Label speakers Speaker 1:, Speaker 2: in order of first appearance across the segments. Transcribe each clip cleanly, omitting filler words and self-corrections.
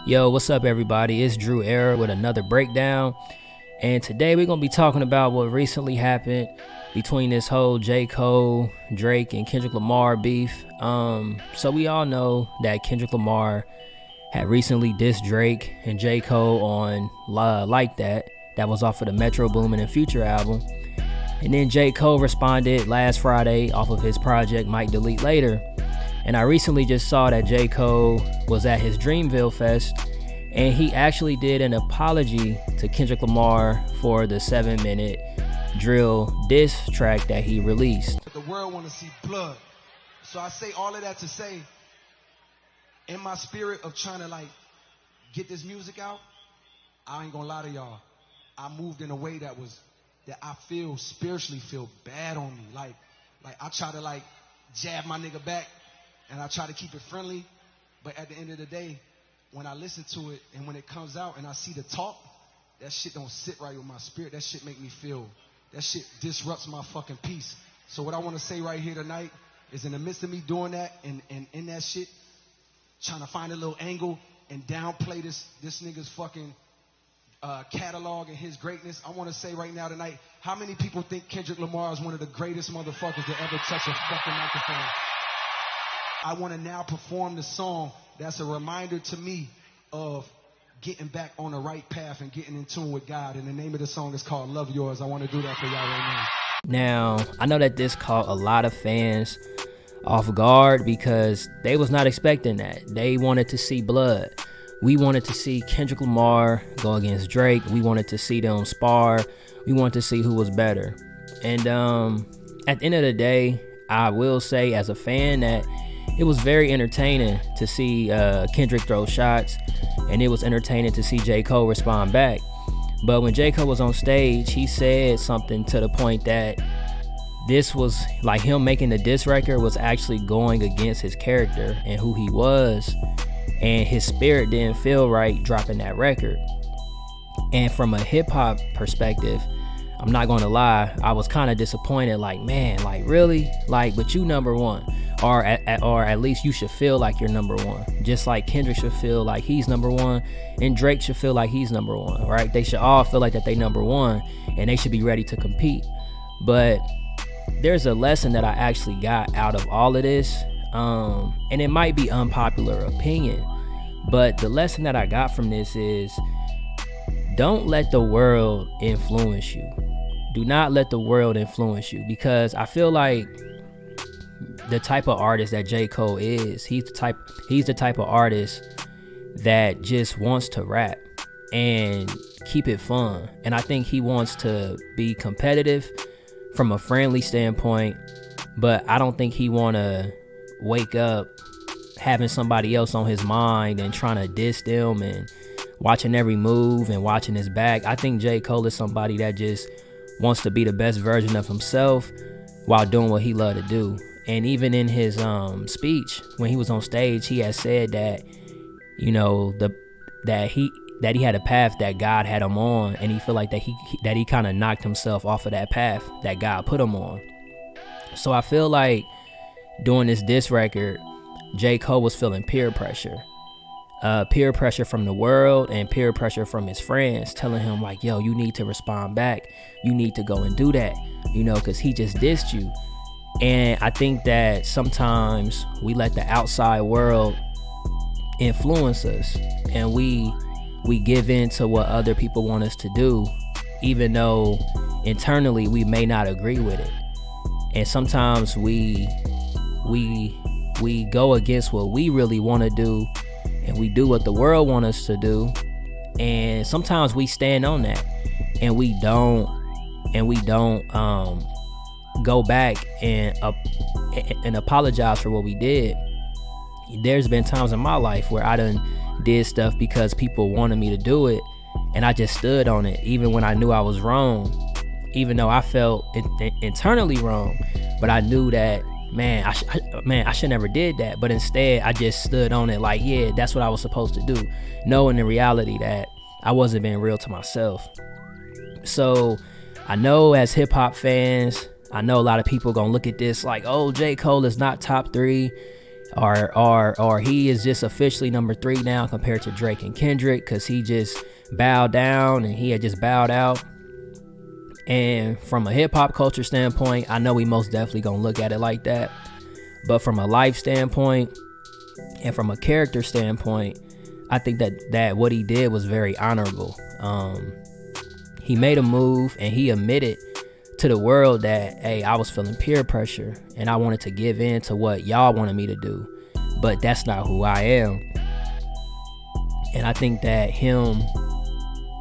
Speaker 1: Yo, what's up everybody? It's Drew Era with another breakdown. And today we're going to be talking about what recently happened between this whole J. Cole, Drake, and Kendrick Lamar beef. So we all know that Kendrick Lamar had recently dissed Drake and J. Cole on Like That. That was off of the Metro Boomin and Future album. And then J. Cole responded last Friday off of his project Might Delete Later. And I recently just saw that J. Cole was at his Dreamville Fest, and he actually did an apology to Kendrick Lamar for the 7-minute drill diss track that he released.
Speaker 2: The world want to see blood. So I say all of that to say, in my spirit of trying to get this music out, I ain't gonna lie to y'all, I moved in a way that I feel spiritually feel bad on me. Like I try to jab my nigga back, and I try to keep it friendly, but at the end of the day, when I listen to it and when it comes out and I see the talk, that shit don't sit right with my spirit. That shit make me feel, that shit disrupts my fucking peace. So what I want to say right here tonight is, in the midst of me doing that and in that shit, trying to find a little angle and downplay this nigga's fucking catalog and his greatness, I want to say right now tonight, how many people think Kendrick Lamar is one of the greatest motherfuckers to ever touch a fucking microphone? I want to now perform the song that's a reminder to me of getting back on the right path and getting in tune with God. And the name of the song is called Love Yours. I want to do that for y'all right
Speaker 1: now. Now, I know that this caught a lot of fans off guard because they was not expecting that. They wanted to see blood. We wanted to see Kendrick Lamar go against Drake. We wanted to see them spar. We wanted to see who was better. And at the end of the day, I will say as a fan that it was very entertaining to see Kendrick throw shots, and it was entertaining to see J. Cole respond back. But when J. Cole was on stage, he said something to the point that this was like him making the diss record was actually going against his character and who he was, and his spirit didn't feel right dropping that record. And from a hip-hop perspective, I'm not gonna lie, I was kind of disappointed. Like, man, like really? Like, but you number one. Or at least you should feel like you're number one. Just like Kendrick should feel like he's number one, and Drake should feel like he's number one, right? They should all feel like that they number one, and they should be ready to compete. But there's a lesson that I actually got out of all of this, and it might be unpopular opinion, but the lesson that I got from this is, don't let the world influence you. Do not let the world influence you, because I feel like the type of artist that J. Cole is, he's the type of artist that just wants to rap and keep it fun. And I think he wants to be competitive from a friendly standpoint, but I don't think he want to wake up having somebody else on his mind and trying to diss them and watching every move and watching his back. I think J. Cole is somebody that just wants to be the best version of himself while doing what he love to do. And even in his speech, when he was on stage, he had said that, you know, that he had a path that God had him on, and he feel like that he kind of knocked himself off of that path that God put him on. So I feel like doing this diss record, J. Cole was feeling peer pressure from the world and peer pressure from his friends, telling him like, yo, you need to respond back. You need to go and do that, you know, because he just dissed you. And I think that sometimes we let the outside world influence us, and we give in to what other people want us to do, even though internally we may not agree with it. And sometimes we go against what we really want to do, and we do what the world wants us to do. And sometimes we stand on that, and we don't go back and apologize for what we did. There's been times in my life where I done did stuff because people wanted me to do it, and I just stood on it even when I knew I was wrong, even though I felt internally wrong. But I knew that, I should never did that. But instead, I just stood on it like, yeah, that's what I was supposed to do, knowing the reality that I wasn't being real to myself. So I know as hip-hop fans, I know a lot of people gonna look at this like, oh, J. Cole is not top 3. or he is just officially number 3 now compared to Drake and Kendrick, because he just bowed down and he had just bowed out. And from a hip-hop culture standpoint, I know we most definitely gonna look at it like that, but from a life standpoint and from a character standpoint, I think that what he did was very honorable. He made a move and he admitted to the world that, hey, I was feeling peer pressure and I wanted to give in to what y'all wanted me to do, but that's not who I am. And I think that him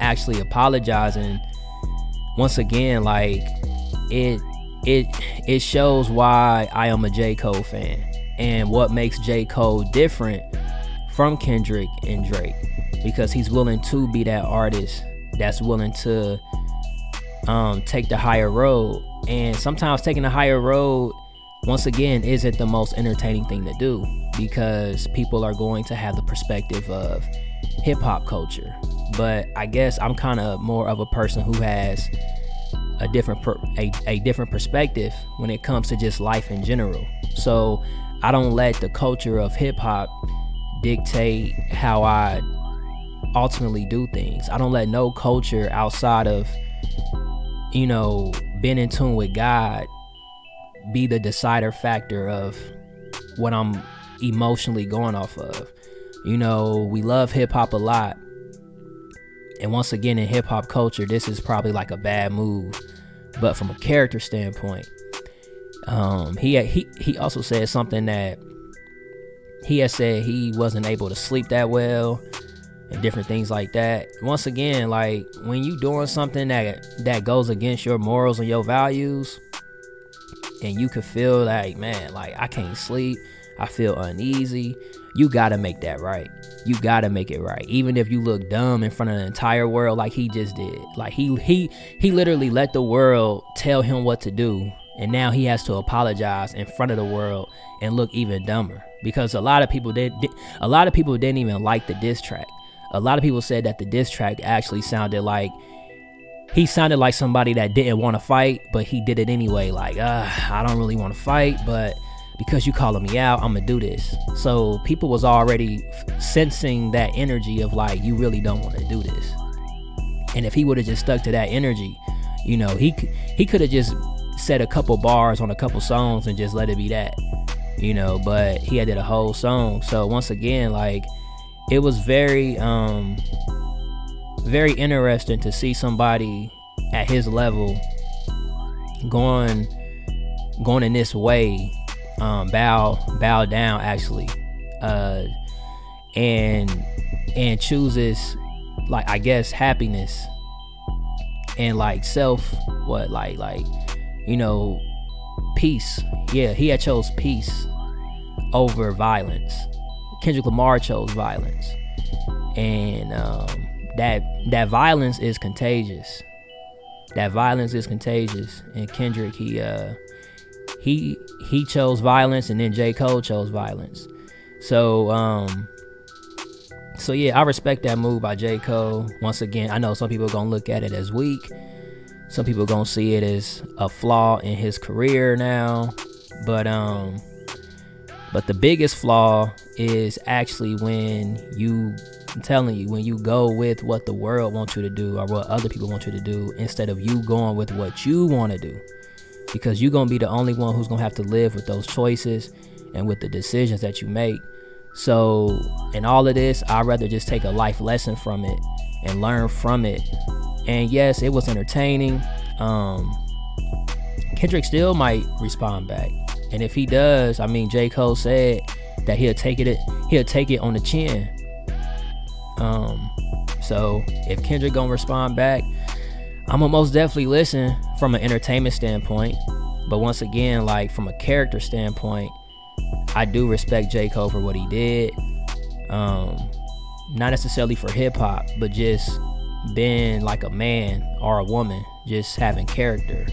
Speaker 1: actually apologizing, once again, like it shows why I am a J. Cole fan and what makes J. Cole different from Kendrick and Drake, because he's willing to be that artist that's willing to take the higher road. And sometimes taking the higher road, once again, isn't the most entertaining thing to do, because people are going to have the perspective of hip-hop culture. But I guess I'm kind of more of a person who has a different perspective when it comes to just life in general. So I don't let the culture of hip-hop dictate how I ultimately do things. I don't let no culture outside of, being in tune with God be the decider factor of what I'm emotionally going off of. We love hip-hop a lot, and once again, in hip-hop culture, this is probably like a bad move. But from a character standpoint, he also said something that he had said he wasn't able to sleep that well and different things like that. Once again, like, when you doing something that goes against your morals and your values, and you could feel like, man, like, I can't sleep, I feel uneasy, you gotta make that right. You gotta make it right, even if you look dumb in front of the entire world, like he just did. Like, he literally let the world tell him what to do, and now he has to apologize in front of the world and look even dumber, because a lot of people didn't even like the diss track. A lot of people said that the diss track actually sounded like somebody that didn't want to fight, but he did it anyway. Like, I don't really want to fight, but because you calling me out, I'm gonna do this. So people was already sensing that energy of like, you really don't want to do this. And if he would have just stuck to that energy, he could have just said a couple bars on a couple songs and just let it be that, but he had did a whole song. So once again, like, it was very very interesting to see somebody at his level going in this way, bow down actually, and chooses, like, I guess, happiness and like peace. Yeah, he had chose peace over violence. Kendrick Lamar chose violence, and that violence is contagious. That violence is contagious, and Kendrick, he chose violence, and then J. Cole chose violence. So yeah, I respect that move by J. Cole. Once again, I know some people are gonna look at it as weak. Some people are gonna see it as a flaw in his career now, but the biggest flaw is actually when you go with what the world wants you to do or what other people want you to do, instead of you going with what you want to do, because you're going to be the only one who's going to have to live with those choices and with the decisions that you make. So in all of this, I'd rather just take a life lesson from it and learn from it. And yes, it was entertaining. Kendrick still might respond back, and if he does, I mean, J. Cole said that he'll take it on the chin. So if Kendrick gonna respond back, I'm gonna most definitely listen from an entertainment standpoint. But once again, like, from a character standpoint, I do respect J. Cole for what he did. Not necessarily for hip hop, but just being like a man or a woman, just having character.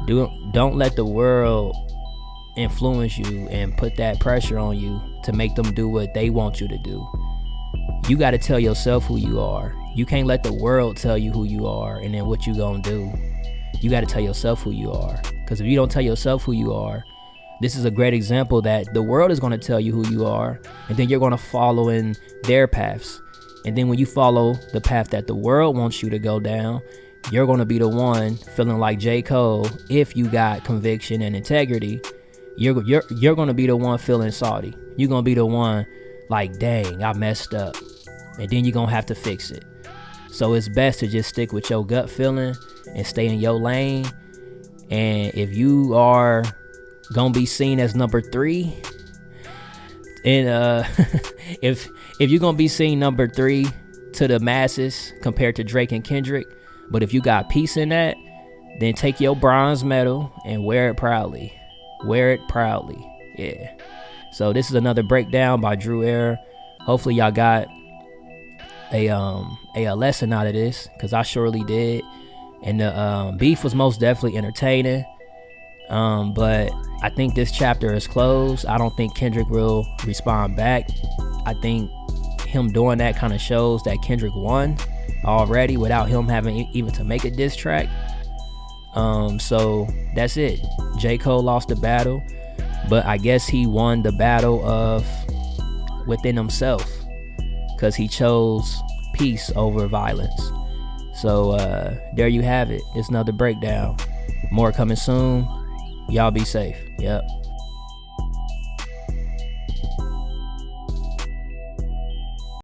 Speaker 1: Don't let the world influence you and put that pressure on you to make them do what they want you to do. You got to tell yourself who you are. You can't let the world tell you who you are and then what you gonna do. You got to tell yourself who you are, because if you don't tell yourself who you are, This is a great example that the world is going to tell you who you are, and then you're going to follow in their paths. And then when you follow the path that the world wants you to go down, you're going to be the one feeling like J. Cole. If you got conviction and integrity, you're going to be the one feeling salty. You're going to be the one like, dang, I messed up. And then you're going to have to fix it. So it's best to just stick with your gut feeling and stay in your lane. And if you are going to be seen as number 3, and if you're going to be seen number 3 to the masses compared to Drake and Kendrick, but if you got peace in that, then take your bronze medal and wear it proudly. Wear it proudly. Yeah. So this is another breakdown by Drew Era. Hopefully y'all got a lesson out of this, because I surely did. And the beef was most definitely entertaining. But I think this chapter is closed. I don't think Kendrick will respond back. I think him doing that kind of shows that Kendrick won already without him having even to make a diss track. So that's it. J. Cole lost the battle, but I guess he won the battle of within himself, because he chose peace over violence. So there you have it. It's another breakdown. More coming soon. Y'all be safe. Yep.